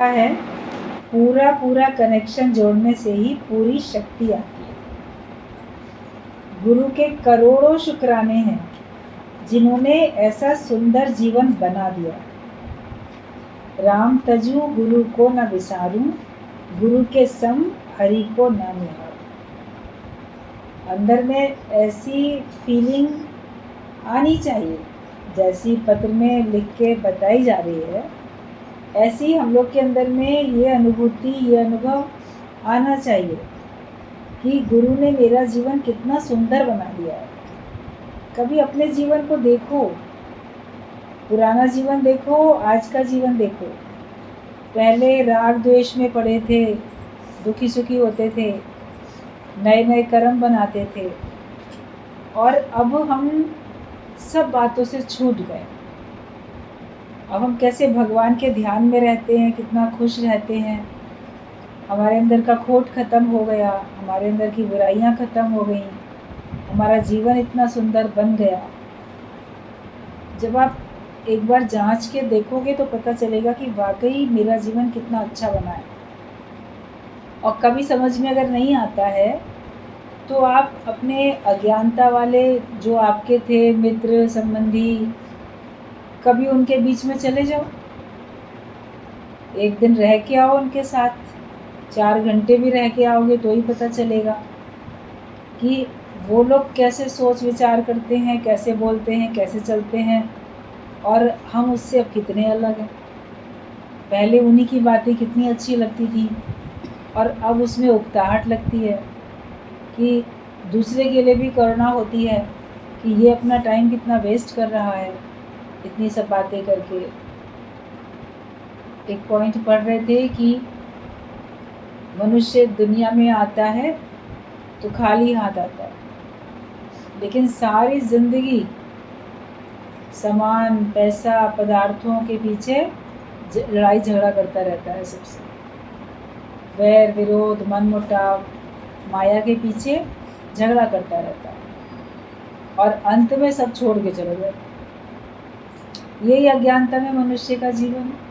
है, पूरा पूरा कनेक्शन जोड़ने से ही पूरी शक्ति आती है। गुरु के करोड़ों शुक्राने हैं जिन्होंने ऐसा सुंदर जीवन बना दिया। राम तजू गुरु को न विसारूं, गुरु के सम हरि को न निहारूं। अंदर में ऐसी फीलिंग आनी चाहिए जैसी पत्र में लिख के बताई जा रही है, ऐसी हम लोग के अंदर में ये अनुभूति, ये अनुभव आना चाहिए कि गुरु ने मेरा जीवन कितना सुंदर बना दिया है। कभी अपने जीवन को देखो, पुराना जीवन देखो, आज का जीवन देखो। पहले राग द्वेष में पड़े थे, दुखी सुखी होते थे, नए नए कर्म बनाते थे, और अब हम सब बातों से छूट गए। अब हम कैसे भगवान के ध्यान में रहते हैं, कितना खुश रहते हैं। हमारे अंदर का खोट खत्म हो गया, हमारे अंदर की बुराइयां खत्म हो गई, हमारा जीवन इतना सुंदर बन गया। जब आप एक बार जांच के देखोगे तो पता चलेगा कि वाकई मेरा जीवन कितना अच्छा बना है। और कभी समझ में अगर नहीं आता है तो आप अपने अज्ञानता वाले जो आपके थे मित्र संबंधी, कभी उनके बीच में चले जाओ, एक दिन रह के आओ उनके साथ, 4 घंटे भी रह के आओगे तो ही पता चलेगा कि वो लोग कैसे सोच विचार करते हैं, कैसे बोलते हैं, कैसे चलते हैं, और हम उससे अब कितने अलग हैं। पहले उन्हीं की बातें कितनी अच्छी लगती थी और अब उसमें उकताहट लगती है कि दूसरे के लिए भी करुणा होती है कि ये अपना टाइम कितना वेस्ट कर रहा है इतनी सब बातें करके। एक पॉइंट पढ़ रहे थे कि मनुष्य दुनिया में आता है तो खाली हाथ आता है, लेकिन सारी जिंदगी सामान, पैसा, पदार्थों के पीछे लड़ाई झगड़ा करता रहता है सबसे। वैर विरोध, मन मुटाव, माया के पीछे झगड़ा करता रहता है और अंत में सब छोड़ के चले जाता है। यही अज्ञानता में मनुष्य का जीवन है।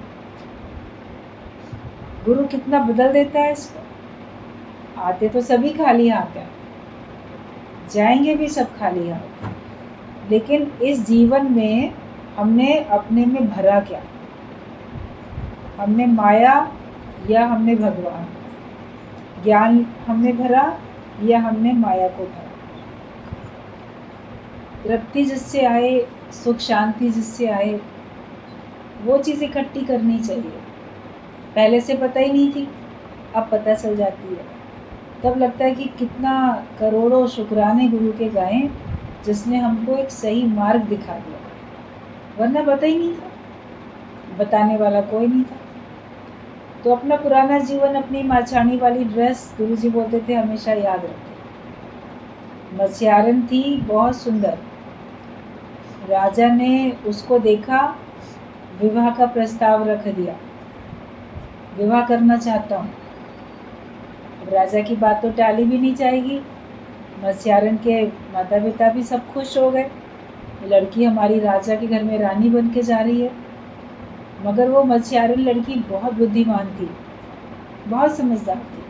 गुरु कितना बदल देता है इसको। आते तो सभी खाली हाथ हैं, जाएंगे भी सब खाली हाथ, लेकिन इस जीवन में हमने अपने में भरा क्या? हमने माया या हमने भगवान? ज्ञान हमने भरा या हमने माया को भरा? तृप्ति जिससे आए, सुख शांति जिससे आए, वो चीज़ इकट्ठी करनी चाहिए। पहले से पता ही नहीं थी, अब पता चल जाती है। तब लगता है कि कितना करोड़ों शुक्राने गुरु के गाएं जिसने हमको एक सही मार्ग दिखा दिया, वरना पता ही नहीं था, बताने वाला कोई नहीं था। तो अपना पुराना जीवन, अपनी माछाणी वाली ड्रेस गुरुजी बोलते थे हमेशा याद रखें। मत्स्यारन थी बहुत सुंदर, राजा ने उसको देखा, विवाह का प्रस्ताव रख दिया, विवाह करना चाहता हूँ। अब राजा की बात तो टाली भी नहीं जाएगी। मत्स्यारन के माता पिता भी सब खुश हो गए, लड़की हमारी राजा के घर में रानी बन के जा रही है। मगर वो मत्स्यारन लड़की बहुत बुद्धिमान थी, बहुत समझदार थी।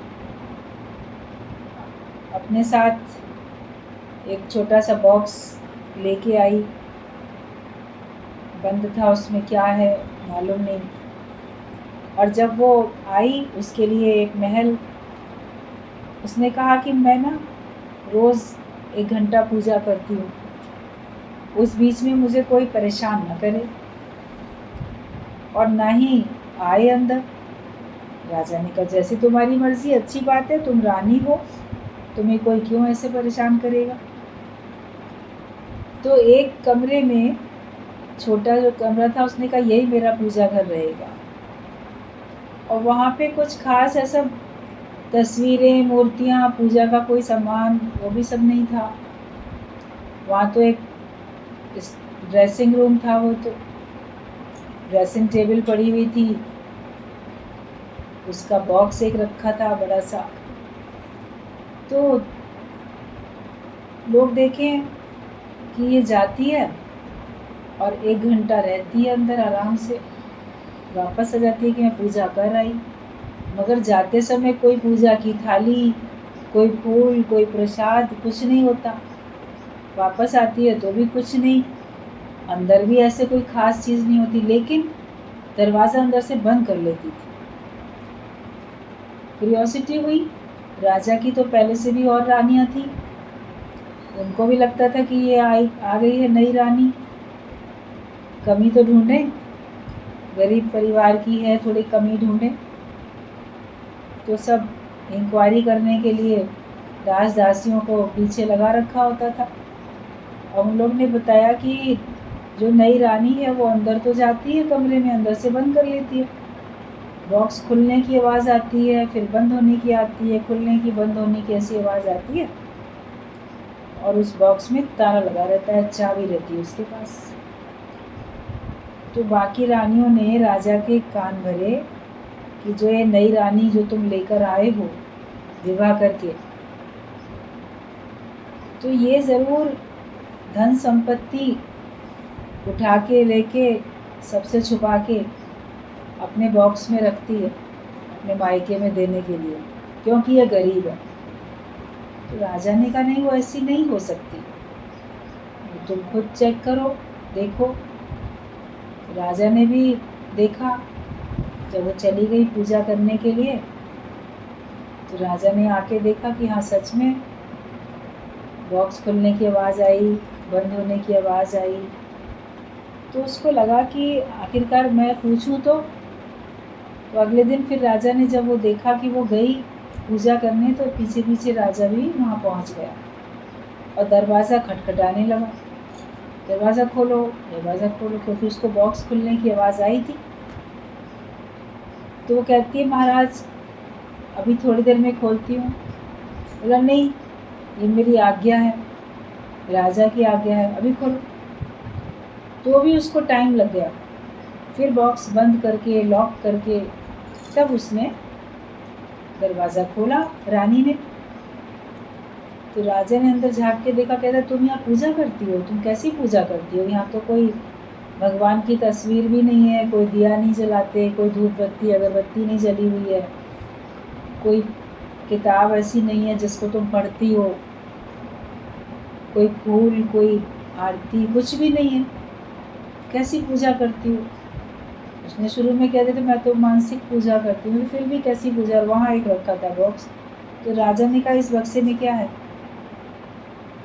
अपने साथ एक छोटा सा बॉक्स लेके आई, बंद था, उसमें क्या है मालूम नहीं। और जब वो आई उसके लिए एक महल, उसने कहा कि मैं ना रोज़ 1 घंटा पूजा करती हूँ, उस बीच में मुझे कोई परेशान न करे और ना ही आए अंदर। राजा ने कहा जैसी तुम्हारी मर्जी, अच्छी बात है, तुम रानी हो, तुम्हें कोई क्यों ऐसे परेशान करेगा। तो एक कमरे में, छोटा जो कमरा था, उसने कहा यही मेरा पूजा घर रहेगा। और वहाँ पे कुछ खास ऐसा तस्वीरें, मूर्तियाँ, पूजा का कोई सामान वो भी सब नहीं था। वहाँ तो एक ड्रेसिंग रूम था, वो तो ड्रेसिंग टेबल पड़ी हुई थी, उसका बॉक्स एक रखा था बड़ा सा। तो लोग देखें कि ये जाती है और 1 घंटा रहती है अंदर आराम से, वापस आ जाती है कि मैं पूजा कर आई, मगर जाते समय कोई पूजा की थाली, कोई फूल, कोई प्रसाद, कुछ नहीं होता। वापस आती है तो भी कुछ नहीं, अंदर भी ऐसे कोई खास चीज़ नहीं होती, लेकिन दरवाज़ा अंदर से बंद कर लेती थी। क्यूरियोसिटी हुई, राजा की तो पहले से भी और रानियां थी, उनको भी लगता था कि ये आ गई है नई रानी, कमी तो ढूंढे, गरीब परिवार की है, थोड़ी कमी ढूंढे। तो सब इंक्वायरी करने के लिए दास दासियों को पीछे लगा रखा होता था। और उन लोग ने बताया कि जो नई रानी है वो अंदर तो जाती है कमरे में, अंदर से बंद कर लेती है, बॉक्स खुलने की आवाज़ आती है, फिर बंद होने की आती है, खुलने की बंद होने की ऐसी आवाज़ आती है, और उस बॉक्स में ताला लगा रहता है, चाबी रहती है उसके पास। तो बाकी रानियों ने राजा के कान भरे कि जो ये नई रानी जो तुम लेकर आए हो विवाह करके, तो ये ज़रूर धन संपत्ति उठा के लेके सबसे छुपा के अपने बॉक्स में रखती है अपने मायके में देने के लिए, क्योंकि ये गरीब है। तो राजा ने कहा नहीं, वो ऐसी नहीं हो सकती, तुम खुद चेक करो, देखो। राजा ने भी देखा, जब वो चली गई पूजा करने के लिए तो राजा ने आके देखा कि हाँ सच में बॉक्स खुलने की आवाज़ आई, बंद होने की आवाज़ आई। तो उसको लगा कि आखिरकार मैं पूछूं तो अगले दिन फिर राजा ने जब वो देखा कि वो गई पूजा करने, तो पीछे पीछे राजा भी वहाँ पहुँच गया और दरवाज़ा खटखटाने लगा, दरवाज़ा खोलो, दरवाज़ा खोलो, क्योंकि उसको बॉक्स खुलने की आवाज़ आई थी। तो वो कहती है महाराज अभी थोड़ी देर में खोलती हूँ। बोला नहीं, ये मेरी आज्ञा है, राजा की आज्ञा है, अभी खोलो। तो भी उसको टाइम लग गया, फिर बॉक्स बंद करके लॉक करके तब उसने दरवाज़ा खोला रानी ने। तो राजा ने अंदर झाँक के देखा, कहता तुम यहाँ पूजा करती हो, तुम कैसी पूजा करती हो, यहाँ तो कोई भगवान की तस्वीर भी नहीं है, कोई दिया नहीं जलाते, कोई धूप बत्ती अगरबत्ती नहीं जली हुई है, कोई किताब ऐसी नहीं है जिसको तुम पढ़ती हो, कोई फूल, कोई आरती, कुछ भी नहीं है, कैसी पूजा करती हो। उसने शुरू में कहते थे मैं तो मानसिक पूजा करती हूँ, फिर भी कैसी पूजा। वहाँ एक रखा था बॉक्स, तो राजा ने कहा इस बक्से में क्या है।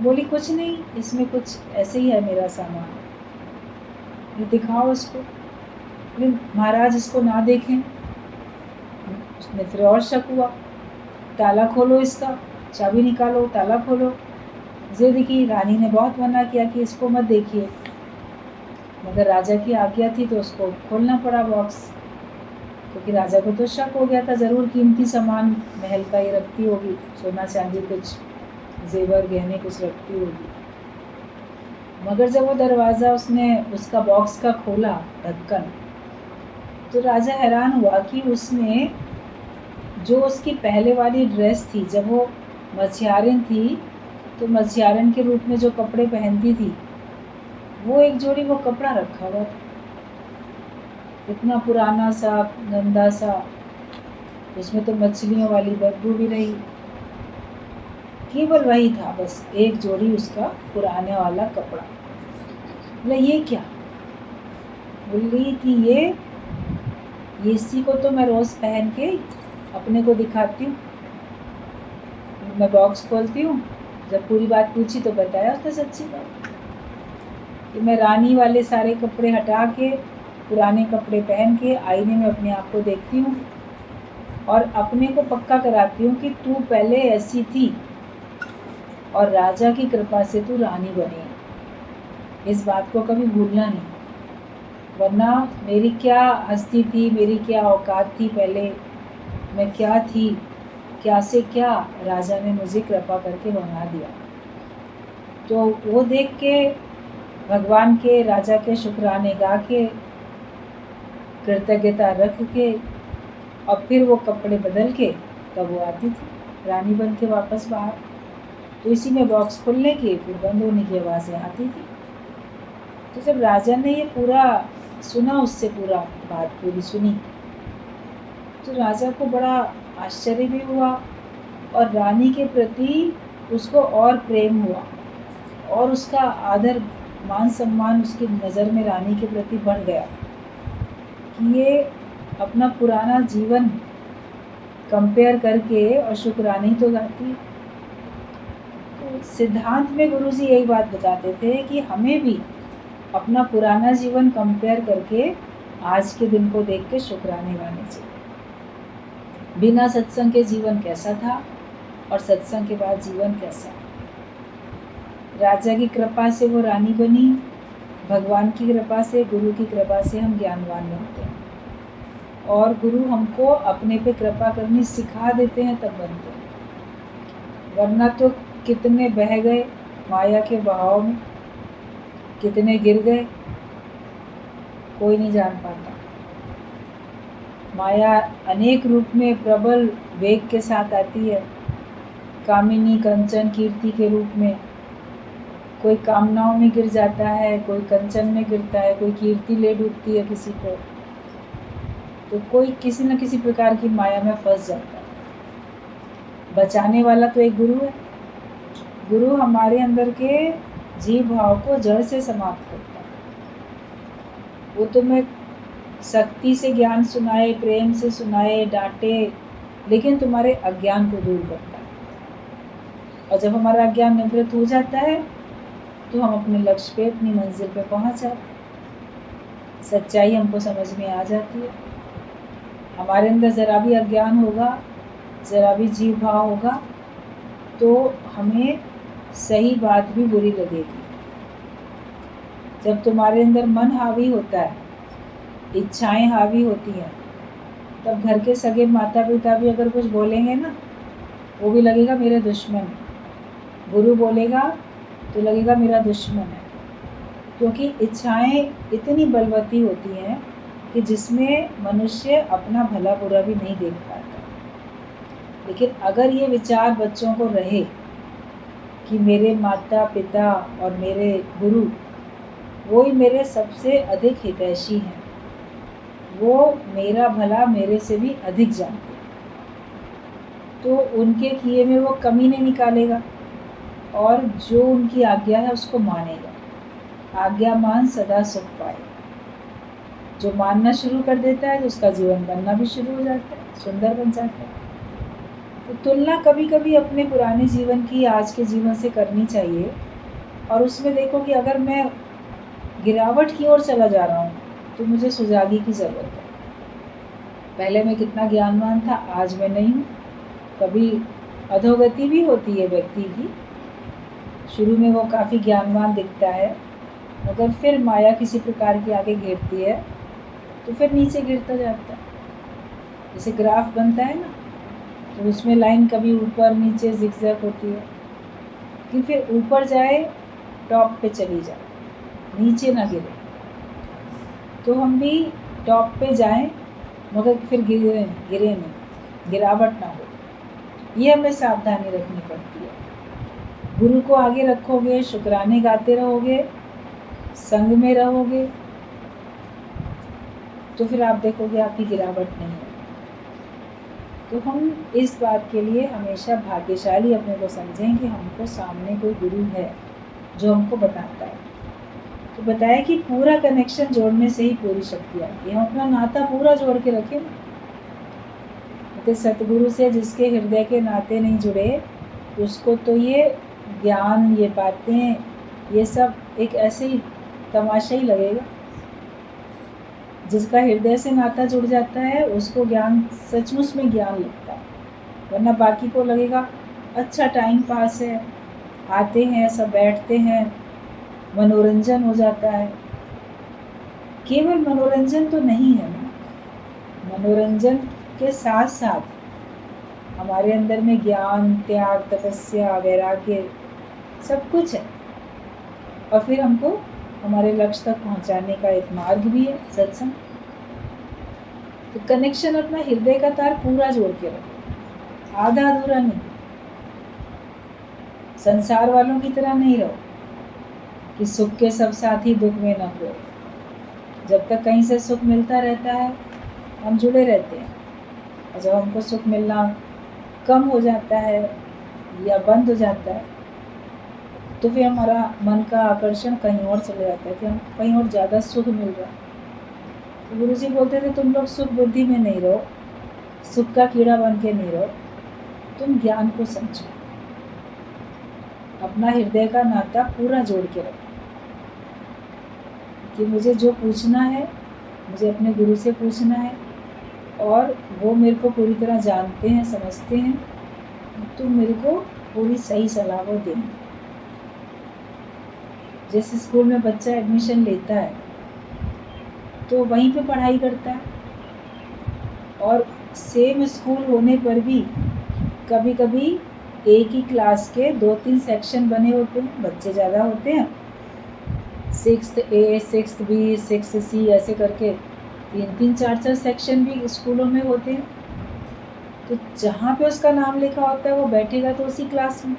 बोली कुछ नहीं, इसमें कुछ ऐसे ही है मेरा सामान, दिखाओ इसको। महाराज इसको ना देखें। उसने फिर और शक हुआ, ताला खोलो इसका, चाबी निकालो, ताला खोलो। जिद की, रानी ने बहुत मना किया कि इसको मत देखिए, मगर राजा की आज्ञा थी तो उसको खोलना पड़ा बॉक्स, क्योंकि राजा को तो शक हो गया था, ज़रूर कीमती सामान महल का ही रखती होगी, सोना चांदी कुछ जेवर गहने कुछ रखती होगी। मगर जब वो दरवाज़ा उसने उसका बॉक्स का खोला ढक्कन, तो राजा हैरान हुआ कि उसमें जो उसकी पहले वाली ड्रेस थी, जब वो मछियारिन थी तो मछियारिन के रूप में जो कपड़े पहनती थी, वो एक जोड़ी वो कपड़ा रखा हुआ था, इतना पुराना सा गंदा सा, उसमें तो मछलियों वाली बदबू भी रही। केवल वही था, बस एक जोड़ी उसका पुराने वाला कपड़ा। बोले ये क्या। बोली कि ये इसी को तो मैं रोज़ पहन के अपने को दिखाती हूँ, मैं बॉक्स खोलती हूँ। जब पूरी बात पूछी तो बताया उसने सच्ची बात कि मैं रानी वाले सारे कपड़े हटा के पुराने कपड़े पहन के आईने में अपने आप को देखती हूँ और अपने को पक्का कराती हूँ कि तू पहले ऐसी थी और राजा की कृपा से तू रानी बनी। इस बात को कभी भूलना नहीं, वरना मेरी क्या हस्ती थी, मेरी क्या औकात थी, पहले मैं क्या थी, क्या से क्या राजा ने मुझे कृपा करके बना दिया। तो वो देख के भगवान के, राजा के शुक्राने गा के, कृतज्ञता रख के, और फिर वो कपड़े बदल के तब वो आती थी रानी बन के वापस बाहर। तो इसी में बॉक्स खुलने की फिर बंद होने की आवाज़ें आती थी। तो जब राजा ने ये पूरा सुना, उससे पूरा बात पूरी सुनी, तो राजा को बड़ा आश्चर्य भी हुआ और रानी के प्रति उसको और प्रेम हुआ और उसका आदर मान सम्मान उसकी नज़र में रानी के प्रति बढ़ गया कि ये अपना पुराना जीवन कंपेयर करके और शुक्रानी तो गाती। तो सिद्धांत में गुरुजी यही बात बताते थे कि हमें भी अपना पुराना जीवन कंपेयर करके आज के दिन को देख के शुक्राने गाने चाहिए। बिना सत्संग के जीवन कैसा था और सत्संग के बाद जीवन कैसा। राजा की कृपा से वो रानी बनी, भगवान की कृपा से, गुरु की कृपा से हम ज्ञानवान बनते हैं और गुरु हमको अपने पे कृपा करनी सिखा देते हैं तब बनते हैं। वरना तो कितने बह गए माया के बहाव में, कितने गिर गए, कोई नहीं जान पाता। माया अनेक रूप में प्रबल वेग के साथ आती है, कामिनी कंचन कीर्ति के रूप में। कोई कामनाओं में गिर जाता है, कोई कंचन में गिरता है, कोई कीर्ति ले डूबती है किसी को, तो कोई किसी न किसी प्रकार की माया में फंस जाता है। बचाने वाला तो एक गुरु है। गुरु हमारे अंदर के जीव भाव को जड़ से समाप्त करता है। वो तुम्हें शक्ति से ज्ञान सुनाए, प्रेम से सुनाए, डांटे, लेकिन तुम्हारे अज्ञान को दूर करता है। और जब हमारा अज्ञान निवृत्त हो जाता है तो हम अपने लक्ष्य पे, अपनी मंजिल पे पहुंच जाते हैं। सच्चाई हमको समझ में आ जाती है। हमारे अंदर जरा भी अज्ञान होगा, जरा भी जीव भाव होगा, तो हमें सही बात भी बुरी लगेगी। जब तुम्हारे अंदर मन हावी होता है, इच्छाएं हावी होती हैं, तब घर के सगे माता पिता भी अगर कुछ बोलेंगे ना, वो भी लगेगा मेरे दुश्मन। गुरु बोलेगा तो लगेगा मेरा दुश्मन है, क्योंकि इच्छाएं इतनी बलवती होती हैं कि जिसमें मनुष्य अपना भला बुरा भी नहीं देख पाता। लेकिन अगर ये विचार बच्चों को रहे कि मेरे माता पिता और मेरे गुरु वो ही मेरे सबसे अधिक हितैषी हैं, वो मेरा भला मेरे से भी अधिक जानते हैं, तो उनके किए में वो कमी नहीं निकालेगा और जो उनकी आज्ञा है उसको मानेगा। आज्ञा मान सदा सुख पाए। जो मानना शुरू कर देता है तो उसका जीवन बनना भी शुरू हो जाता है, सुंदर बन जाता है। तो तुलना कभी कभी अपने पुराने जीवन की आज के जीवन से करनी चाहिए और उसमें देखो कि अगर मैं गिरावट की ओर चला जा रहा हूँ तो मुझे सुजागी की ज़रूरत है। पहले मैं कितना ज्ञानवान था, आज मैं नहीं हूँ। कभी अधोगति भी होती है व्यक्ति की। शुरू में वो काफ़ी ज्ञानवान दिखता है, मगर फिर माया किसी प्रकार की आगे घेरती है तो फिर नीचे गिरता जाता है। जैसे ग्राफ बनता है ना, तो उसमें लाइन कभी ऊपर नीचे जिगजैग होती है कि फिर ऊपर जाए, टॉप पे चली जाए, नीचे ना गिरे। तो हम भी टॉप पे जाएं मगर फिर गिरे नहीं, गिरावट ना हो। ये हमें सावधानी रखनी पड़ती है। गुरु को आगे रखोगे, शुक्राने गाते रहोगे, संग में रहोगे, तो फिर आप देखोगे आपकी गिरावट नहीं है। तो हम इस बात के लिए हमेशा भाग्यशाली अपने को समझें कि हमको सामने कोई गुरु है जो हमको बताता है। तो बताया कि पूरा कनेक्शन जोड़ने से ही पूरी शक्ति आती है। हम अपना नाता पूरा जोड़ के रखें। तो सतगुरु से जिसके हृदय के नाते नहीं जुड़े, उसको तो ये ज्ञान, ये बातें, ये सब एक ऐसे ही तमाशा ही लगेगा। जिसका हृदय से नाता जुड़ जाता है उसको ज्ञान सचमुच में ज्ञान लगता है। वरना बाकी को लगेगा अच्छा टाइम पास है, आते हैं सब बैठते हैं, मनोरंजन हो जाता है। केवल मनोरंजन तो नहीं है ना, मनोरंजन के साथ साथ हमारे अंदर में ज्ञान, त्याग, तपस्या, वैराग्य सब कुछ है। और फिर हमको हमारे लक्ष्य तक पहुंचाने का एक मार्ग भी है सत्संग। तो कनेक्शन अपना हृदय का तार पूरा जोड़ के रखो, आधा अधूरा नहीं। संसार वालों की तरह नहीं रहो कि सुख के सब साथी दुख में न खोए। जब तक कहीं से सुख मिलता रहता है हम जुड़े रहते हैं, और जब हमको सुख मिलना कम हो जाता है या बंद हो जाता है तो फिर हमारा मन का आकर्षण कहीं और चले जाता है कि हम कहीं और ज़्यादा सुख मिल रहा है। तो गुरु जी बोलते थे तुम लोग सुख बुद्धि में नहीं रहो, सुख का कीड़ा बन के नहीं रहो, तुम ज्ञान को समझो, अपना हृदय का नाता पूरा जोड़ के रखो कि मुझे जो पूछना है मुझे अपने गुरु से पूछना है और वो मेरे को पूरी तरह जानते हैं, समझते हैं, तो मेरे को पूरी सही सलाह वो देंगे। जैसे स्कूल में बच्चा एडमिशन लेता है तो वहीं पे पढ़ाई करता है, और सेम स्कूल होने पर भी कभी कभी एक ही क्लास के 2-3 सेक्शन बने होते हैं, बच्चे ज़्यादा होते हैं, 6th A 6th B 6th C ऐसे करके 3-3 4-4 सेक्शन भी स्कूलों में होते हैं। तो जहाँ पे उसका नाम लिखा होता है वो बैठेगा तो उसी क्लास में,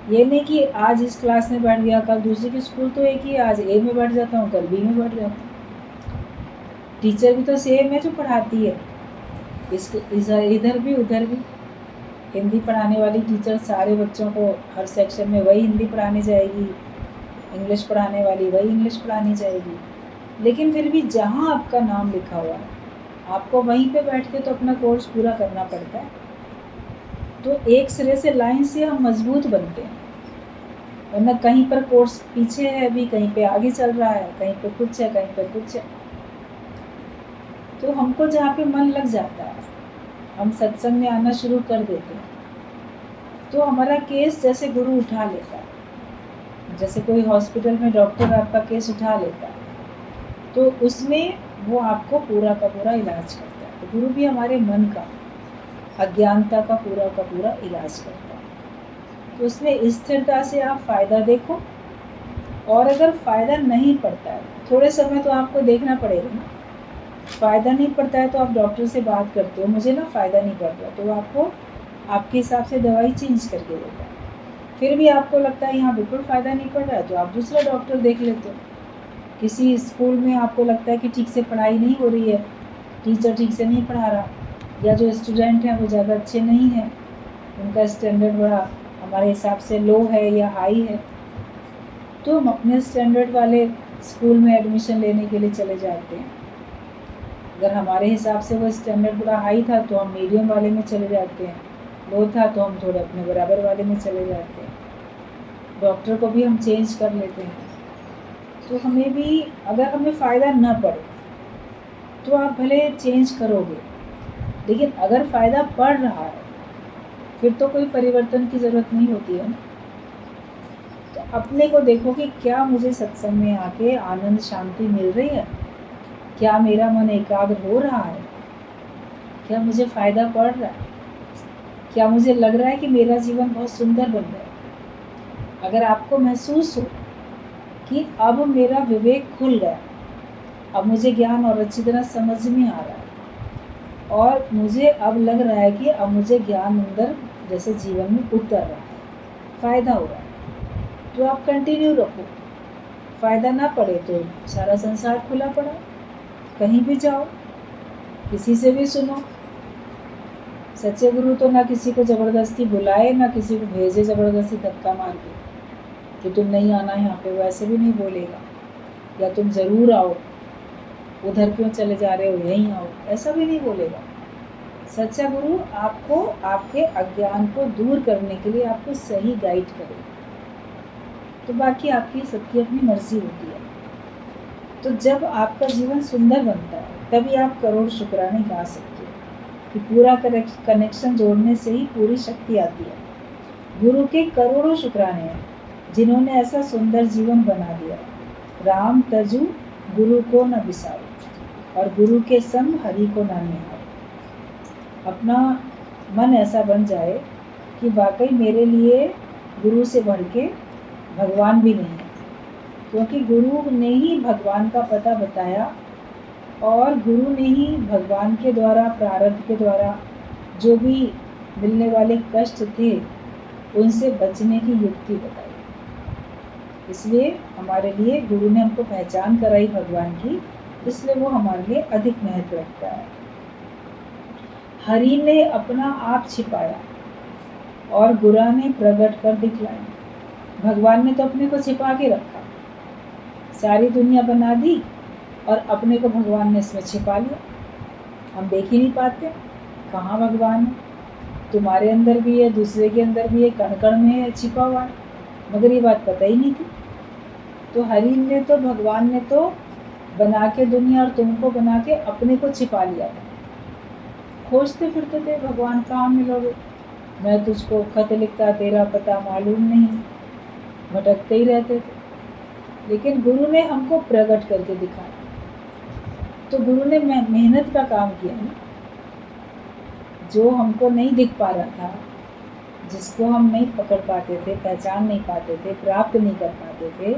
ये नहीं कि आज इस क्लास में बैठ गया कल दूसरी की। स्कूल तो एक ही, आज A में बैठ जाता हूँ कल B में बैठ जाता हूँ। टीचर भी तो सेम है जो पढ़ाती है, इधर भी उधर भी। हिंदी पढ़ाने वाली टीचर सारे बच्चों को हर सेक्शन में वही हिंदी पढ़ाने जाएगी, इंग्लिश पढ़ाने वाली वही इंग्लिश पढ़ानी जाएगी, लेकिन फिर भी जहाँ आपका नाम लिखा हुआ है आपको वहीं पे बैठ के तो अपना कोर्स पूरा करना पड़ता है। तो एक सिरे से लाइन से हम मजबूत बनते हैं, वरना कहीं पर कोर्स पीछे है, अभी कहीं पे आगे चल रहा है, कहीं पे कुछ है कहीं पे कुछ है। तो हमको जहाँ पे मन लग जाता है हम सत्संग में आना शुरू कर देते हैं, तो हमारा केस जैसे गुरु उठा लेता है। जैसे कोई हॉस्पिटल में डॉक्टर आपका केस उठा लेता है तो उसमें वो आपको पूरा का पूरा इलाज करता है। तो गुरु भी हमारे मन का, अज्ञानता का पूरा इलाज करता है। तो उसमें स्थिरता से आप फ़ायदा देखो, और अगर फ़ायदा नहीं पड़ता है थोड़े समय तो आपको देखना पड़ेगा ना। फ़ायदा नहीं पड़ता है तो आप डॉक्टर से बात करते हो, मुझे ना फ़ायदा नहीं पड़ रहा, तो वो आपको आपके हिसाब से दवाई चेंज करके देता है। फिर भी आपको लगता है यहाँ बिल्कुल फ़ायदा नहीं पड़ रहा है तो आप दूसरा डॉक्टर देख लेते हो। किसी स्कूल में आपको लगता है कि ठीक से पढ़ाई नहीं हो रही है, टीचर ठीक से नहीं पढ़ा रहा, या जो स्टूडेंट हैं वो ज़्यादा अच्छे नहीं हैं, उनका स्टैंडर्ड बड़ा हमारे हिसाब से लो है या हाई है, तो हम अपने स्टैंडर्ड वाले स्कूल में एडमिशन लेने के लिए चले जाते हैं। अगर हमारे हिसाब से वो स्टैंडर्ड बड़ा हाई था तो हम मीडियम वाले में चले जाते हैं, लो था तो हम थोड़े अपने बराबर वाले में चले जाते हैं। डॉक्टर को भी हम चेंज कर लेते हैं। तो हमें भी, अगर हमें फ़ायदा ना पड़े तो आप भले चेंज करोगे, लेकिन अगर फ़ायदा पड़ रहा है फिर तो कोई परिवर्तन की ज़रूरत नहीं होती है ना। तो अपने को देखो कि क्या मुझे सत्संग में आके आनंद शांति मिल रही है, क्या मेरा मन एकाग्र हो रहा है, क्या मुझे फ़ायदा पड़ रहा है, क्या मुझे लग रहा है कि मेरा जीवन बहुत सुंदर बन रहा है। अगर आपको महसूस हो कि अब मेरा विवेक खुल गया, अब मुझे ज्ञान और अच्छी तरह समझ में आ रहा है, और मुझे अब लग रहा है कि अब मुझे ज्ञान अंदर जैसे जीवन में उतर रहा है, फ़ायदा हो रहा है, तो आप कंटिन्यू रखो। फ़ायदा ना पड़े तो सारा संसार खुला पड़ा, कहीं भी जाओ, किसी से भी सुनो। सच्चे गुरु तो ना किसी को ज़बरदस्ती बुलाए, ना किसी को भेजे ज़बरदस्ती धक्का मार के कि तुम नहीं आना यहाँ पे, वो ऐसे भी नहीं बोलेगा, या तुम ज़रूर आओ, उधर क्यों चले जा रहे हो, यहीं आओ, ऐसा भी नहीं बोलेगा। सच्चा गुरु आपको आपके अज्ञान को दूर करने के लिए आपको सही गाइड करेगा। तो बाकी आपकी सबकी अपनी मर्जी होती है। तो जब आपका जीवन सुंदर बनता है तभी आप करोड़ शुक्राने गा सकते हो कि पूरा कनेक्शन जोड़ने से ही पूरी शक्ति आती है। गुरु के करोड़ों शुक्राने हैं जिन्होंने ऐसा सुंदर जीवन बना दिया। राम तजु गुरु को न बिसारो, और गुरु के संग हरि को न निहारो। अपना मन ऐसा बन जाए कि वाकई मेरे लिए गुरु से बढ़ के भगवान भी नहीं है, क्योंकि गुरु ने ही भगवान का पता बताया, और गुरु ने ही भगवान के द्वारा, प्रारब्ध के द्वारा जो भी मिलने वाले कष्ट थे उनसे बचने की युक्ति बताई। इसलिए हमारे लिए गुरु ने हमको पहचान कराई भगवान की, इसलिए वो हमारे लिए अधिक महत्व रखता है। हरि ने अपना आप छिपाया और गुरा ने प्रकट कर दिखलाया। भगवान ने तो अपने को छिपा के रखा, सारी दुनिया बना दी और अपने को भगवान ने इसमें छिपा लिया। हम देख ही नहीं पाते कहाँ भगवान है। तुम्हारे अंदर भी है, दूसरे के अंदर भी है, कण कण में है, छिपा हुआ है, मगर ये बात पता ही नहीं थी। तो हरि ने तो, भगवान ने तो बना के दुनिया और तुमको बना के अपने को छिपा लिया था। खोजते फिरते थे भगवान कहाँ मिलोगे, मैं तुझको खत लिखता तेरा पता मालूम नहीं, भटकते ही रहते थे। लेकिन गुरु ने हमको प्रकट करके दिखाया। तो गुरु ने मेहनत का काम किया ना, जो हमको नहीं दिख पा रहा था, जिसको हम नहीं पकड़ पाते थे, पहचान नहीं पाते थे, प्राप्त नहीं कर पाते थे,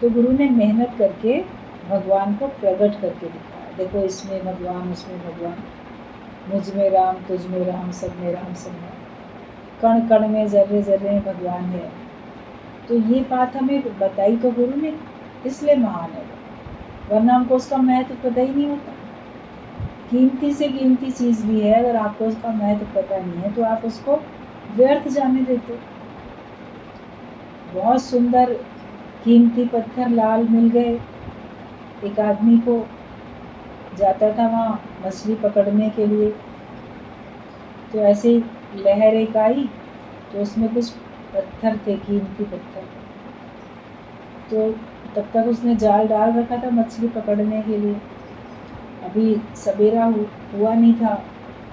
तो गुरु ने मेहनत करके भगवान को प्रकट करके दिखाया। देखो इसमें भगवान, उसमें भगवान, मुझ में राम, तुझ में राम, सब में राम, सब में, कण कण में, जर्रे जर्रे में भगवान है। तो ये बात हमें बताई तो गुरु ने, इसलिए महान है, वरना हमको उसका महत्व पता ही नहीं होता। कीमती से कीमती चीज़ भी है, अगर आपको उसका महत्व पता नहीं है तो आप उसको व्यर्थ जाने देते। बहुत सुंदर कीमती पत्थर लाल मिल गए एक आदमी को, जाता था वहाँ मछली पकड़ने के लिए, तो ऐसे ही लहर एक आई, तो उसमें कुछ पत्थर थे, कीमती पत्थर। तो तब तक उसने जाल डाल रखा था मछली पकड़ने के लिए। अभी सवेरा हुआ नहीं था,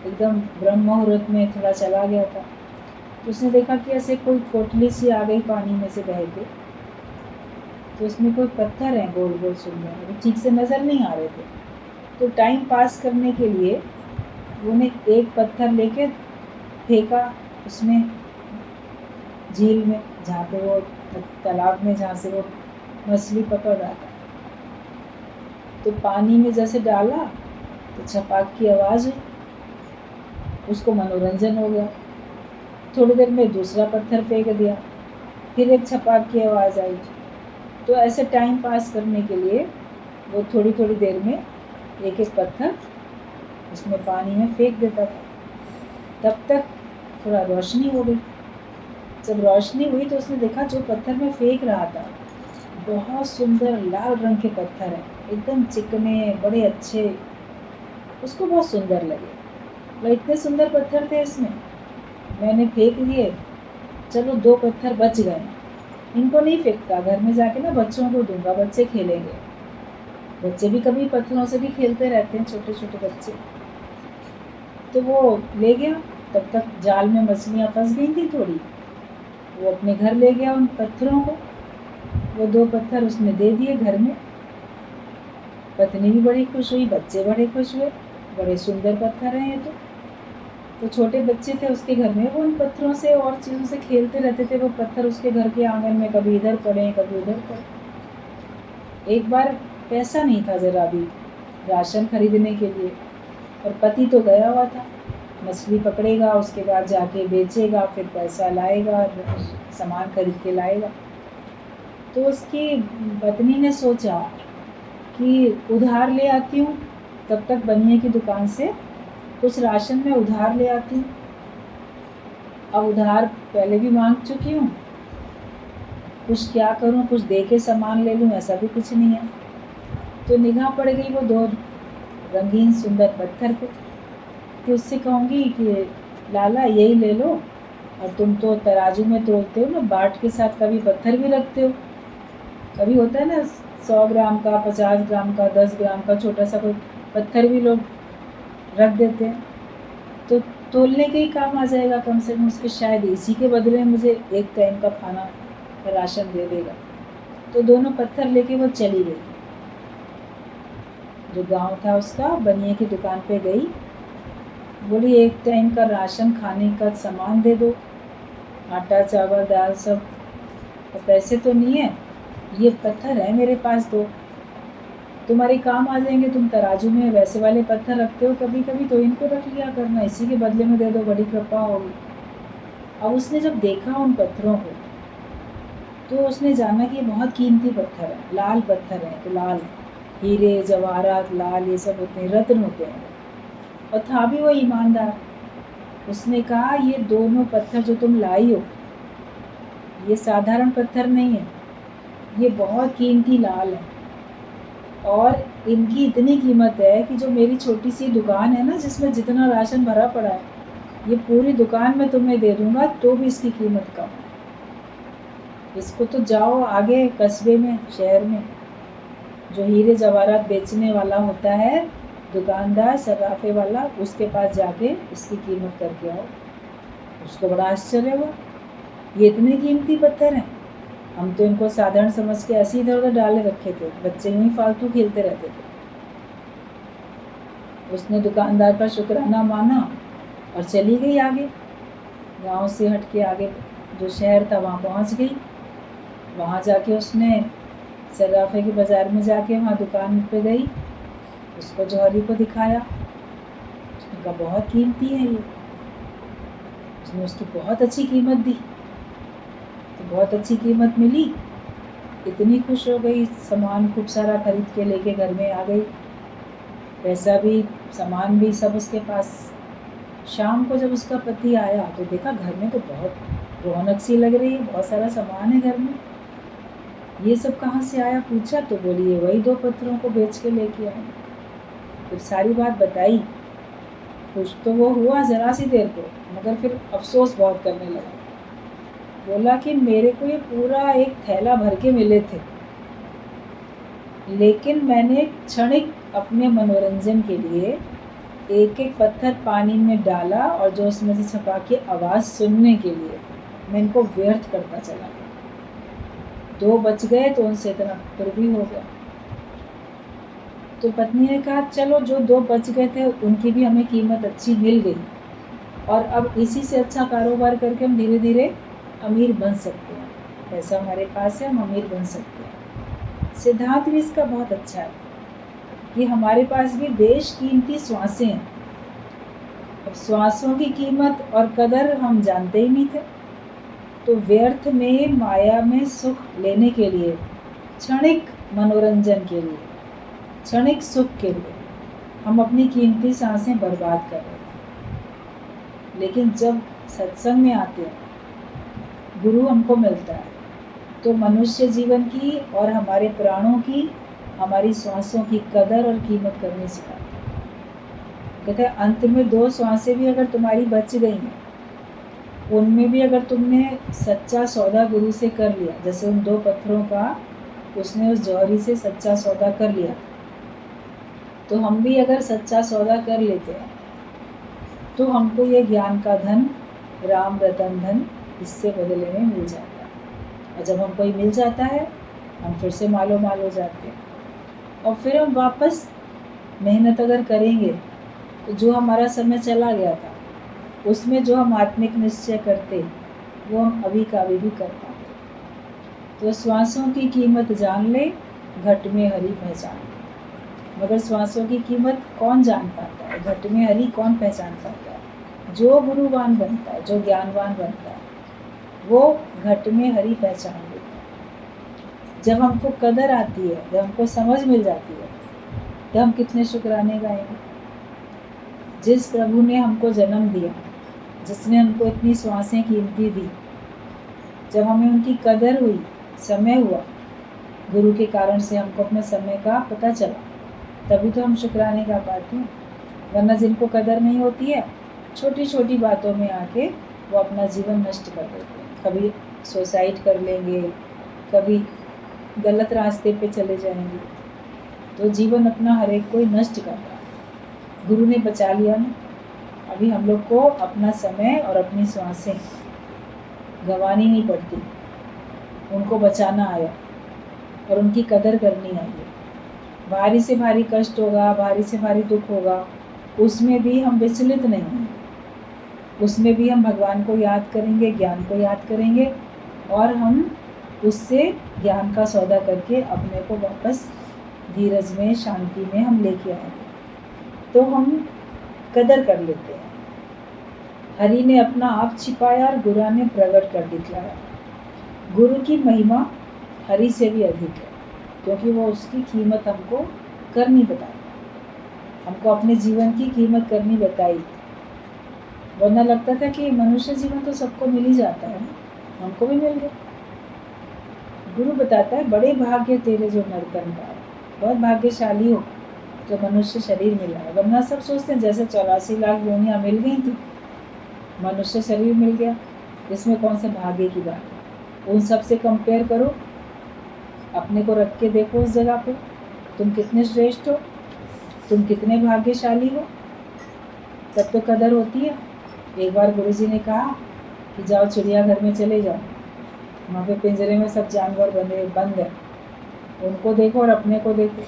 एकदम ब्रह्म मुहूर्त में थोड़ा चला गया था। तो उसने देखा कि ऐसे कोई कोटली सी आ गई पानी में से बह के, तो उसमें कोई पत्थर है गोल गोल सुंदर, अभी ठीक से नज़र नहीं आ रहे थे। तो टाइम पास करने के लिए उन्हें एक पत्थर लेके फेंका उसमें झील में, जहाँ पे वो तालाब में, जहाँ से वो मछली पकड़ रहा था। तो पानी में जैसे डाला तो छपाक की आवाज़ हुई, उसको मनोरंजन हो गया। थोड़ी देर में दूसरा पत्थर फेंक दिया, फिर एक छपाक की आवाज़ आई। तो ऐसे टाइम पास करने के लिए वो थोड़ी थोड़ी देर में एक एक पत्थर उसमें पानी में फेंक देता था। तब तक थोड़ा रोशनी हो गई। जब रोशनी हुई तो उसने देखा जो पत्थर में फेंक रहा था बहुत सुंदर लाल रंग के पत्थर हैं, एकदम चिकने, बड़े अच्छे। उसको बहुत सुंदर लगे, वो इतने सुंदर पत्थर थे इसमें, मैंने फेंक दिए, चलो 2 पत्थर बच गए, इनको नहीं फेंकता, घर में जाके ना बच्चों को दूंगा, बच्चे खेलेंगे। बच्चे भी कभी पत्थरों से भी खेलते रहते हैं, छोटे छोटे बच्चे। तो वो ले गया, तब तक जाल में मछलियाँ फंस गई थी थोड़ी, वो अपने घर ले गया उन पत्थरों को। वो 2 पत्थर उसने दे दिए घर में। पत्नी भी बड़ी खुश हुई, बच्चे बड़े खुश हुए, बड़े सुंदर पत्थर हैं ये तो छोटे बच्चे थे उसके घर में, वो उन पत्थरों से और चीज़ों से खेलते रहते थे। वो पत्थर उसके घर के आंगन में कभी इधर पड़े, कभी उधर पड़े। एक बार पैसा नहीं था ज़रा भी राशन खरीदने के लिए, और पति तो गया हुआ था, मछली पकड़ेगा, उसके बाद जाके बेचेगा, फिर पैसा लाएगा, सामान खरीद के लाएगा। तो उसकी पत्नी ने सोचा कि उधार ले आती हूँ, तब तक बनिए की दुकान से कुछ राशन में उधार ले आती हूँ। अब उधार पहले भी मांग चुकी हूँ, कुछ क्या करूँ, कुछ दे के सामान ले लूँ, ऐसा भी कुछ नहीं है। तो निगाह पड़ गई वो 2 रंगीन सुंदर पत्थर पे, कि उससे कहूँगी कि लाला यही ले लो, और तुम तो तराजू में तोलते हो ना, बाट के साथ कभी पत्थर भी रखते हो, कभी होता है ना 100 ग्राम का, 50 ग्राम का, 10 ग्राम का छोटा सा कोई पत्थर भी लोग रख देते हैं, तो तोलने के ही काम आ जाएगा कम से कम, उसके शायद इसी के बदले में मुझे एक टाइम का खाना का राशन दे देगा। तो दोनों पत्थर लेके वो चली गई, जो गांव था उसका, बनिए की दुकान पे गई, बोली एक टाइम का राशन खाने का सामान दे दो, आटा चावल दाल सब, तो पैसे तो नहीं है, ये पत्थर है मेरे पास, दो तुम्हारे काम आ जाएंगे, तुम तराजू में वैसे वाले पत्थर रखते हो कभी कभी, तो इनको रख लिया करना, इसी के बदले में दे दो, बड़ी कृपा होगी। अब उसने जब देखा उन पत्थरों को तो उसने जाना कि ये बहुत कीमती पत्थर है, लाल पत्थर है, तो लाल हीरे जवाहरात लाल ये सब होते हैं, रत्न होते हैं। और था भी वो ईमानदार। उसने कहा ये दोनों पत्थर जो तुम लाई हो ये साधारण पत्थर नहीं है, ये बहुत कीमती लाल है, और इनकी इतनी कीमत है कि जो मेरी छोटी सी दुकान है ना, जिसमें जितना राशन भरा पड़ा है, ये पूरी दुकान में तुम्हें दे दूंगा तो भी इसकी कीमत कम है। इसको तो जाओ आगे कस्बे में, शहर में, जो हीरे जवाहरात बेचने वाला होता है, दुकानदार सर्राफे वाला, उसके पास जाके इसकी कीमत करके आओ। उसको बड़ा आश्चर्य हुआ, ये इतने कीमती पत्थर हैं, हम तो इनको साधारण समझ के ऐसे इधर उधर डाले रखे थे, बच्चे यूं ही फालतू खेलते रहते थे। उसने दुकानदार का शुक्राना माना और चली गई आगे, गांव से हट के आगे जो शहर था वहाँ पहुँच गई। वहाँ जाके उसने सर्राफे के बाज़ार में जाके वहाँ दुकान पे गई, उसको जौहरी को दिखाया। उसने कहा बहुत कीमती है ये। उसने उसकी बहुत अच्छी कीमत दी, तो बहुत अच्छी कीमत मिली, इतनी खुश हो गई, सामान खूब सारा खरीद के लेके घर में आ गई, पैसा भी सामान भी सब उसके पास। शाम को जब उसका पति आया तो देखा घर में तो बहुत रौनक सी लग रही है, बहुत सारा सामान है घर में, ये सब कहाँ से आया पूछा तो बोली ये वही 2 पत्थरों को बेच के लेके आए। फिर सारी बात बताई। खुश तो वो हुआ जरा सी देर को, मगर फिर अफसोस बहुत करने लगा। बोला कि मेरे को ये पूरा एक थैला भर के मिले थे, लेकिन मैंने क्षणिक अपने मनोरंजन के लिए एक एक पत्थर पानी में डाला, और जो उसमें से छपा के आवाज़ सुनने के लिए मैं इनको व्यर्थ करता चला गया। 2 बच गए तो उनसे इतना फिर भी हो गया। तो पत्नी ने कहा चलो जो 2 बच गए थे उनकी भी हमें कीमत अच्छी मिल गई, और अब इसी से अच्छा कारोबार करके हम धीरे धीरे अमीर बन सकते हैं, पैसा हमारे पास है, हम अमीर बन सकते हैं। सिद्धांत भी इसका बहुत अच्छा है कि हमारे पास भी बेशकीमती श्वासें हैं। अब श्वासों की कीमत और कदर हम जानते ही नहीं थे, तो व्यर्थ में माया में सुख लेने के लिए, क्षणिक मनोरंजन के लिए, क्षणिक सुख के लिए हम अपनी कीमती सांसें बर्बाद कर रहे हैं। लेकिन जब सत्संग में आते हैं, गुरु हमको मिलता है, तो मनुष्य जीवन की और हमारे प्राणों की, हमारी श्वासों की कदर और कीमत करनी सिखाते हैं। कहते हैं अंत में 2 श्वासें भी अगर तुम्हारी बच गई हैं, उनमें भी अगर तुमने सच्चा सौदा गुरु से कर लिया, जैसे उन 2 पत्थरों का उसने उस जौहरी से सच्चा सौदा कर लिया, तो हम भी अगर सच्चा सौदा कर लेते हैं तो हमको ये ज्ञान का धन, राम रतन धन, इससे बदले में मिल जाता है। और जब हमको ये मिल जाता है, हम फिर से मालो माल हो जाते हैं, और फिर हम वापस मेहनत अगर करेंगे तो जो हमारा समय चला गया था उसमें जो हम आत्मिक निश्चय करते, वो हम अभी का अभी भी कर पाते। तो श्वासों की कीमत जान ले, घट में हरि पहचान ले। मगर श्वासों की कीमत कौन जान पाता है, घट में हरि कौन पहचान पाता है? जो गुरुवान बनता है, जो ज्ञानवान बनता है, वो घट में हरि पहचान लेता है। जब हमको कदर आती है, जब हमको समझ मिल जाती है, तो हम कितने शुक्राने गाएंगे। जिस प्रभु ने हमको जन्म दिया, जिसने हमको इतनी श्वासें कीमती दी, जब हमें उनकी कदर हुई, समय हुआ, गुरु के कारण से हमको अपने समय का पता चला, तभी तो हम शुक्राने गा पाते हैं। वरना जिनको कदर नहीं होती है, छोटी छोटी बातों में आके वो अपना जीवन नष्ट कर देते हैं। कभी सुसाइड कर लेंगे, कभी गलत रास्ते पे चले जाएंगे, तो जीवन अपना हर एक कोई नष्ट कर रहा है। गुरु ने बचा लिया ना। अभी हम लोग को अपना समय और अपनी श्वासें गंवानी नहीं पड़ती, उनको बचाना आया और उनकी कदर करनी आई है। भारी से भारी कष्ट होगा, भारी से भारी दुख होगा, उसमें भी हम विचलित नहीं हैं। उसमें भी हम भगवान को याद करेंगे, ज्ञान को याद करेंगे, और हम उससे ज्ञान का सौदा करके अपने को वापस धीरज में, शांति में हम लेके आएंगे, तो हम कदर कर लेते हैं। हरि ने अपना आप छिपाया और गुरु ने प्रकट कर दिखलाया। गुरु की महिमा हरि से भी अधिक है, क्योंकि वो उसकी कीमत हमको करनी बताई, हमको अपने जीवन की कीमत करनी बताई। वरना लगता था कि मनुष्य जीवन तो सबको मिल ही जाता है, हमको भी मिल गया। गुरु बताता है बड़े भाग्य तेरे जो नरकन पाए, बहुत भाग्यशाली हो जो मनुष्य शरीर मिला है। वरना सब सोचते हैं जैसे 84 लाख योनियां मिल गई थी, मनुष्य शरीर मिल गया, इसमें कौन से भाग्य की बात है। उन सब से कंपेयर करो, अपने को रख के देखो उस जगह पे, तुम कितने श्रेष्ठ हो, तुम कितने भाग्यशाली हो, तब तो कदर होती है। एक बार गुरुजी ने कहा कि जाओ चिड़ियाघर में चले जाओ, वहाँ पे पिंजरे में सब जानवर बंद है, उनको देखो और अपने को देखो,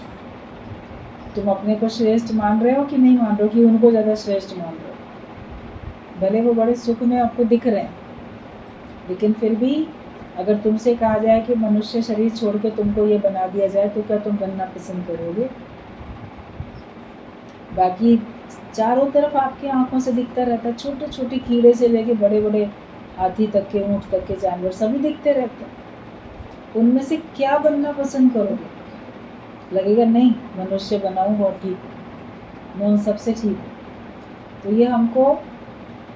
तुम अपने को श्रेष्ठ मान रहे हो कि नहीं मान रहे हो, कि उनको ज़्यादा श्रेष्ठ मान रहे हो। भले वो बड़े सुख में आपको दिख रहे हैं, लेकिन फिर भी अगर तुमसे कहा जाए कि मनुष्य शरीर छोड़ के तुमको ये बना दिया जाए, तो क्या तुम बनना पसंद करोगे? बाकी चारों तरफ आपकी आंखों से दिखता रहता है, छोटे छोटे कीड़े से लेके बड़े बड़े हाथी तक के, ऊँट तक के जानवर सभी दिखते रहते हैं। उनमें से क्या बनना पसंद करोगे? लगेगा नहीं मनुष्य बनाऊँ और ठीक, मैं उन सबसे ठीक हूँ। तो ये हमको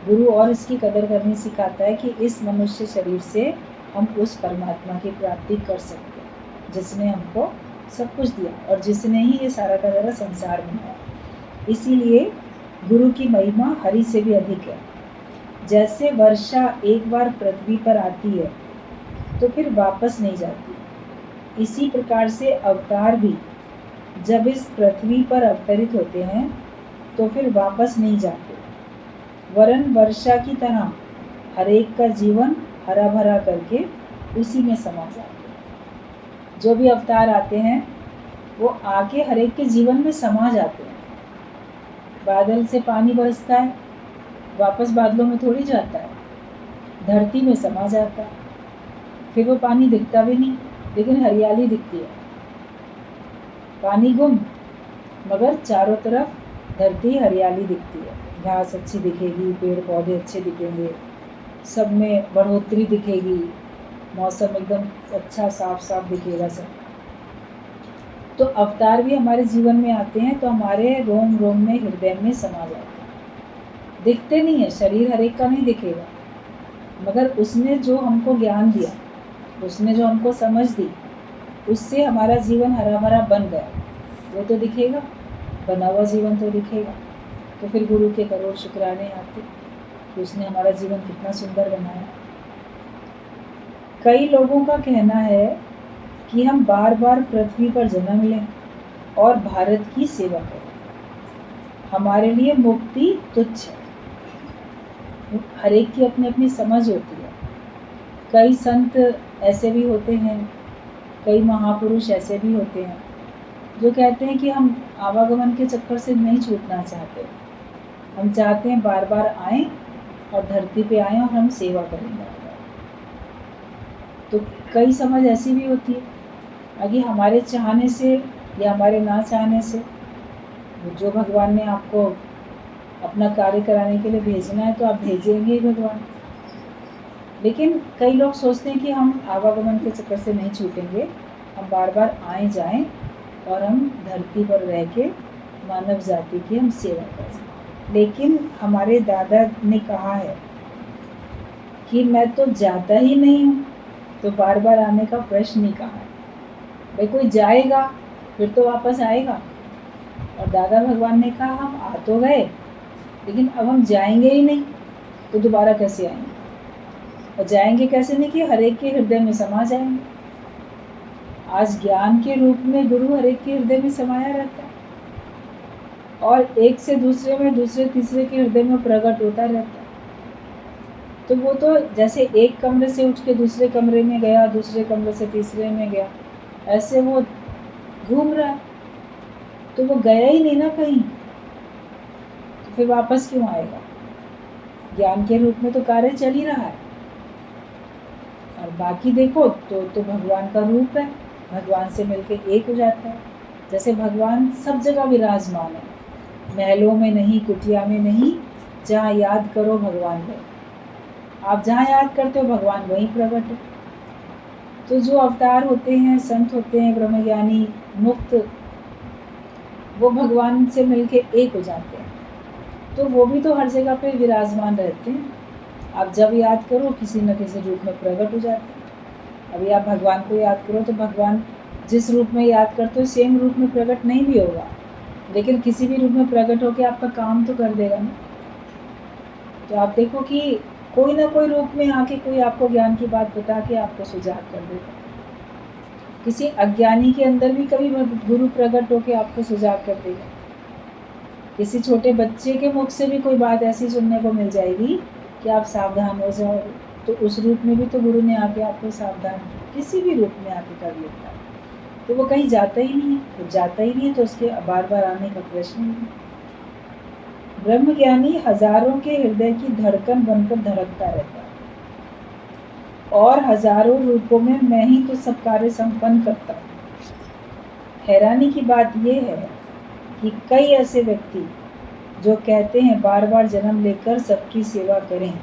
गुरु और इसकी कदर करनी सिखाता है कि इस मनुष्य शरीर से हम उस परमात्मा की प्राप्ति कर सकते हैं जिसने हमको सब कुछ दिया और जिसने ही ये सारा का सारा संसार बनाया। इसीलिए गुरु की महिमा हरि से भी अधिक है। जैसे वर्षा एक बार पृथ्वी पर आती है तो फिर वापस नहीं जाती, इसी प्रकार से अवतार भी जब इस पृथ्वी पर अवतरित होते हैं तो फिर वापस नहीं जाते, वरन वर्षा की तरह हरेक का जीवन हरा भरा करके उसी में समा जाते। जो भी अवतार आते हैं वो आके हरेक के जीवन में समा जाते हैं। बादल से पानी बरसता है, वापस बादलों में थोड़ी जाता है, धरती में समा जाता है, फिर वो पानी दिखता भी नहीं, लेकिन हरियाली दिखती है। पानी गुम, मगर चारों तरफ धरती हरियाली दिखती है, घास अच्छी दिखेगी, पेड़ पौधे अच्छे दिखेंगे, सब में बढ़ोतरी दिखेगी, मौसम एकदम अच्छा साफ साफ दिखेगा सब। तो अवतार भी हमारे जीवन में आते हैं तो हमारे रोम रोम में, हृदय में समा जाते हैं। दिखते नहीं है, शरीर हर एक का नहीं दिखेगा, मगर उसने जो हमको ज्ञान दिया, उसने जो हमको समझ दी, उससे हमारा जीवन हरा भरा बन गया, वो तो दिखेगा, बना हुआ जीवन तो दिखेगा। तो फिर गुरु के करोड़ शुक्राने आते कि उसने हमारा जीवन कितना सुंदर बनाया। कई लोगों का कहना है कि हम बार बार पृथ्वी पर जन्म लें और भारत की सेवा करें, हमारे लिए मुक्ति तुच्छ है। हर एक की अपनी अपनी समझ होती है। कई संत ऐसे भी होते हैं, कई महापुरुष ऐसे भी होते हैं जो कहते हैं कि हम आवागमन के चक्कर से नहीं छूटना चाहते, हम चाहते हैं बार बार आएं और धरती पे आएं और हम सेवा करेंगे। तो कई समझ ऐसी भी होती है कि हमारे चाहने से या हमारे ना चाहने से, जो भगवान ने आपको अपना कार्य कराने के लिए भेजना है तो आप भेजेंगे ही भगवान। लेकिन कई लोग सोचते हैं कि हम आवागमन के चक्कर से नहीं छूटेंगे, हम बार बार आए जाएं और हम धरती पर रह के मानव जाति की हम सेवा करें। लेकिन हमारे दादा ने कहा है कि मैं तो जाता ही नहीं हूँ, तो बार बार आने का प्रश्न नहीं कहा है। भाई कोई जाएगा फिर तो वापस आएगा, और दादा भगवान ने कहा हम आ तो गए लेकिन अब हम जाएंगे ही नहीं, तो दोबारा कैसे आएंगे? और जाएंगे कैसे नहीं कि हर एक के हृदय में समा जाएंगे। आज ज्ञान के रूप में गुरु हर एक के हृदय में समाया रहता है और एक से दूसरे में, दूसरे तीसरे के हृदय में प्रकट होता रहता है। तो वो तो जैसे एक कमरे से उठ के दूसरे कमरे में गया, दूसरे कमरे से तीसरे में गया, ऐसे वो घूम रहा है, तो वो गया ही नहीं ना कहीं, तो फिर वापस क्यों आएगा? ज्ञान के रूप में तो कार्य चल ही रहा है। और बाकी देखो तो भगवान का रूप है, भगवान से मिलके एक हो जाता है। जैसे भगवान सब जगह विराजमान है, महलों में नहीं, कुटिया में नहीं, जहाँ याद करो भगवान को। आप जहाँ याद करते हो भगवान वहीं प्रकट है। तो जो अवतार होते हैं, संत होते हैं, ब्रह्मज्ञानी, मुक्त, वो भगवान से मिलके एक हो जाते हैं। तो वो भी तो हर जगह पे विराजमान रहते हैं। आप जब याद करो किसी न किसी रूप में प्रकट हो जाते हैं। अभी आप भगवान को याद करो तो भगवान जिस रूप में याद करते हो सेम रूप में प्रकट नहीं भी होगा, लेकिन किसी भी रूप में प्रकट होकर आपका काम तो कर देगा ना। तो आप देखो कि कोई ना कोई रूप में आके कोई आपको ज्ञान की बात बता के आपको सुझाव कर देगा। किसी अज्ञानी के अंदर भी कभी गुरु प्रकट होकर आपको सुझाव कर देगा। किसी छोटे बच्चे के मुख से भी कोई बात ऐसी सुनने को मिल जाएगी कि आप सावधान हो जाओगे। तो उस रूप में भी तो गुरु ने आके आपको सावधान, किसी भी रूप में आके कर लेता है। तो वो कहीं जाता ही नहीं है, तो जाता ही नहीं है तो उसके बार बार आने का प्रश्न ही नहीं। ब्रह्मज्ञानी हजारों के हृदय की धड़कन बनकर धड़कता रहता है और हजारों रूपों में मैं ही तो सब कार्य संपन्न करता हूँ। हैरानी की बात यह है कि कई ऐसे व्यक्ति जो कहते हैं बार बार जन्म लेकर सबकी सेवा करें,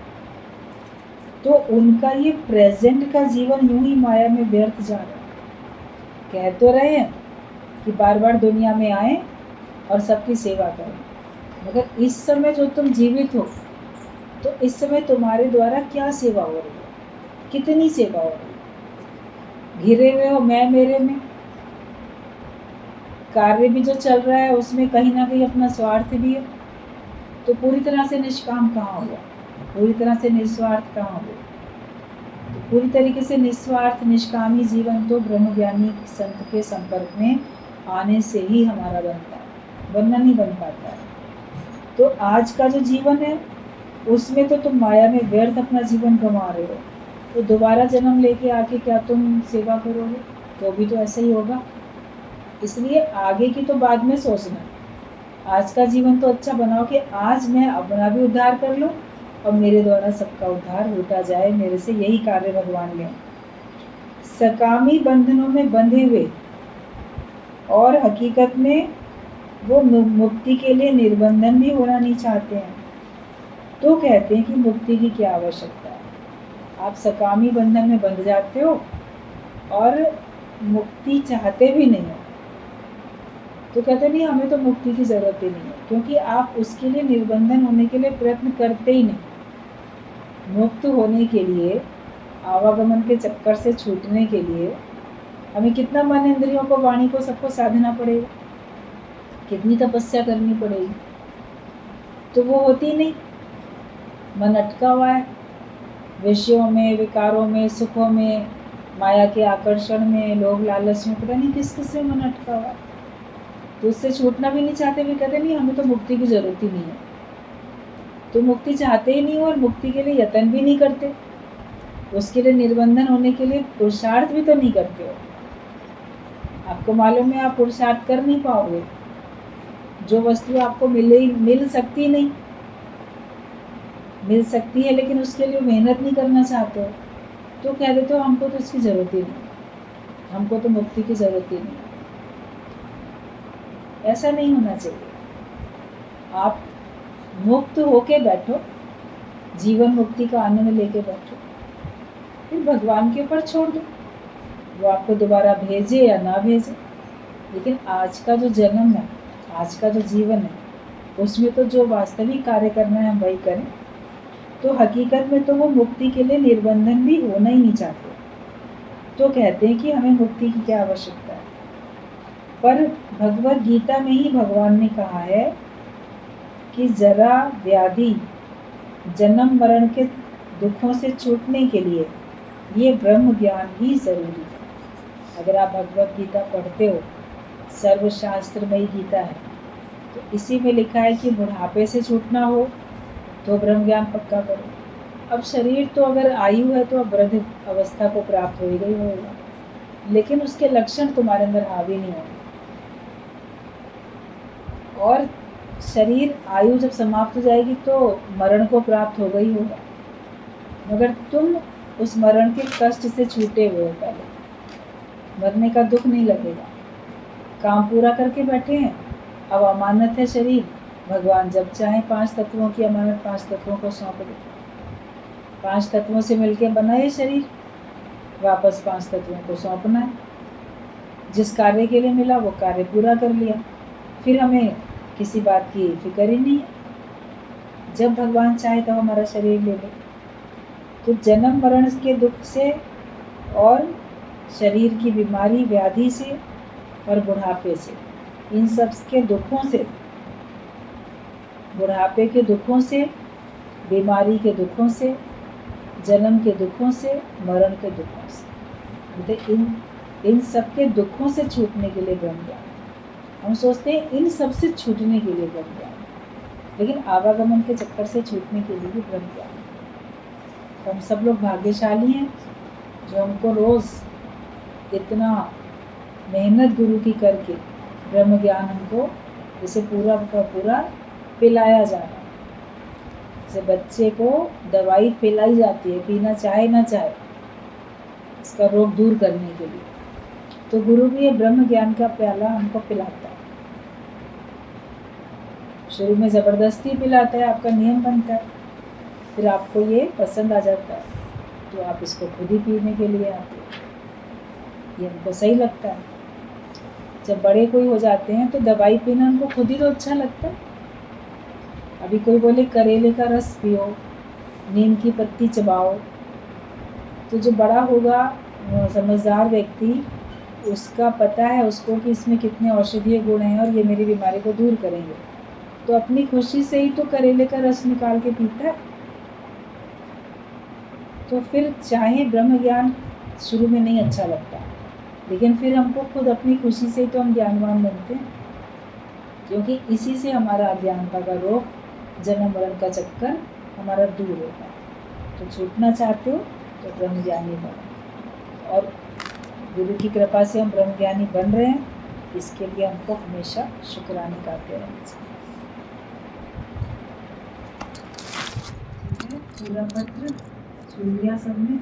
तो उनका ये प्रेजेंट का जीवन यूं ही माया में व्यर्थ जा रहा है। कह तो रहे हैं कि बार बार दुनिया में आए और सबकी सेवा करें, मगर इस समय जो तुम जीवित हो तो इस समय तुम्हारे द्वारा क्या सेवा हो रही है, कितनी सेवा हो रही है। घिरे हुए हो मैं मेरे में, कार्य भी जो चल रहा है उसमें कहीं ना कहीं अपना स्वार्थ भी है, तो पूरी तरह से निष्काम कहाँ हुआ, पूरी तरह से निस्वार्थ कहाँ हुआ। तो पूरी तरीके से निस्वार्थ निष्कामी जीवन तो ब्रह्मज्ञानी संत के संपर्क में आने से ही हमारा बनता है, वरना नहीं बन पाता है। तो आज का जो जीवन है उसमें तो तुम माया में व्यर्थ अपना जीवन गंवा रहे हो, तो दोबारा जन्म लेके आके क्या तुम सेवा करोगे, तो भी तो ऐसा ही होगा। इसलिए आगे की तो बाद में सोचना, आज का जीवन तो अच्छा बनाओ कि आज मैं अपना भी उद्धार कर लूं और मेरे द्वारा सबका उद्धार होता जाए, मेरे से यही कार्य भगवान लें। सकामी बंधनों में बंधे हुए और हकीकत में वो मुक्ति के लिए निर्बंधन भी होना नहीं चाहते हैं, तो कहते हैं कि मुक्ति की क्या आवश्यकता है। आप सकामी बंधन में बंध जाते हो और मुक्ति चाहते भी नहीं हो, तो कहते नहीं हमें तो मुक्ति की जरूरत ही नहीं है, क्योंकि आप उसके लिए निर्बंधन होने के लिए प्रयत्न करते ही नहीं। मुक्त होने के लिए, आवागमन के चक्कर से छूटने के लिए हमें कितना मन, इंद्रियों को, वाणी को, सबको साधना पड़ेगा, कितनी तपस्या करनी पड़ेगी, तो वो होती नहीं। मन अटका हुआ है विषयों में, विकारों में, सुखों में, माया के आकर्षण में, लोभ लालच में, पता नहीं किस किस में मन अटका हुआ है। तो उससे छूटना भी नहीं चाहते, भी कहते नहीं हमें तो मुक्ति की जरूरत ही नहीं है। तो मुक्ति चाहते ही नहीं और मुक्ति के लिए यत्न भी नहीं करते, उसके लिए निर्बंधन होने के लिए पुरुषार्थ भी तो नहीं करते हो। आपको मालूम है आप पुरुषार्थ कर नहीं पाओगे, जो वस्तु आपको मिल सकती नहीं, मिल सकती है लेकिन उसके लिए मेहनत नहीं करना चाहते हो, तो कह देते हो हमको तो इसकी जरूरत ही नहीं, हमको तो मुक्ति की जरूरत ही नहीं। ऐसा नहीं होना चाहिए। आप मुक्त होके बैठो, जीवन मुक्ति का आनंद लेके बैठो, फिर भगवान के ऊपर छोड़ दो, वो आपको दोबारा भेजे या ना भेजे। लेकिन आज का जो जन्म है, आज का जो जीवन है, उसमें तो जो वास्तविक कार्य करना है हम वही करें। तो हकीकत में तो वो मुक्ति के लिए निर्बंधन भी होना ही नहीं चाहते, तो कहते हैं कि हमें मुक्ति की क्या आवश्यकता है। पर भगवत गीता में ही भगवान ने कहा है कि जरा व्याधि, जन्म मरण के दुखों से छूटने के लिए ये ब्रह्म ज्ञान ही जरूरी है। अगर आप भगवत गीता पढ़ते हो, सर्वशास्त्रमयी गीता है, तो इसी में लिखा है कि बुढ़ापे से छूटना हो तो ब्रह्म ज्ञान पक्का करो। अब शरीर तो अगर आयु है तो अब वृद्ध अवस्था को प्राप्त हो गई होगा, लेकिन उसके लक्षण तुम्हारे अंदर हावी नहीं होंगे, और शरीर आयु जब समाप्त हो जाएगी तो मरण को प्राप्त हो गई होगा, मगर तुम उस मरण के कष्ट से छूटे हुए हो। पहले मरने का दुख नहीं लगेगा, काम पूरा करके बैठे हैं, अब अमानत है शरीर, भगवान जब चाहे 5 तत्वों की अमानत 5 तत्वों को सौंप दे। 5 तत्वों से मिलकर बना ये शरीर, वापस 5 तत्वों को सौंपना है। जिस कार्य के लिए मिला वो कार्य पूरा कर लिया, फिर हमें किसी बात की फिक्र ही नहीं है। जब भगवान चाहे तो हमारा शरीर ले ले। तो जन्म मरण के दुख से और शरीर की बीमारी व्याधि से और बुढ़ापे से, इन सब के दुखों से, बुढ़ापे के दुखों से, बीमारी के दुखों से, जन्म के दुखों से, मरण के दुखों से, तो इन सब के दुखों से छूटने के लिए ब्रह्म ज्ञान। हम सोचते हैं इन सब से छूटने के लिए ब्रह्म ज्ञान, लेकिन आवागमन के चक्कर से छूटने के लिए भी ब्रह्म ज्ञान। तो हम सब लोग भाग्यशाली हैं जो हमको रोज इतना मेहनत गुरु की करके ब्रह्म ज्ञान हमको जैसे पूरा का पूरा पिलाया जा रहा है। जैसे बच्चे को दवाई पिलाई जाती है, पीना चाहे ना चाहे, इसका रोग दूर करने के लिए, तो गुरु भी ये ब्रह्म ज्ञान का प्याला हमको पिलाता है। शुरू में ज़बरदस्ती पिलाता है, आपका नियम बनता है, फिर आपको ये पसंद आ जाता है तो आप इसको खुद ही पीने के लिए आते हैं, ये हमको सही लगता है। जब बड़े कोई हो जाते हैं तो दवाई पीना उनको खुद ही तो अच्छा लगता है। अभी कोई बोले करेले का रस पियो, नीम की पत्ती चबाओ, तो जो बड़ा होगा समझदार व्यक्ति, उसका पता है उसको कि इसमें कितने औषधीय गुण हैं और ये मेरी बीमारी को दूर करेंगे, तो अपनी खुशी से ही तो करेले का रस निकाल के पीता है। तो फिर चाहे ब्रह्म ज्ञान शुरू में नहीं अच्छा लगता, लेकिन फिर हमको खुद अपनी खुशी से ही तो हम ज्ञानवान बनते हैं, क्योंकि इसी से हमारा अज्ञानता का रोग, जन्म मरण का चक्कर हमारा दूर होता है। तो छूटना चाहते हो तो ब्रह्म ज्ञानी बनो, और गुरु की कृपा से हम ब्रह्म ज्ञानी बन रहे हैं, इसके लिए हमको हमेशा शुक्राने गाते रहना चाहिए। पूरा पत्र सुन लिया सबने।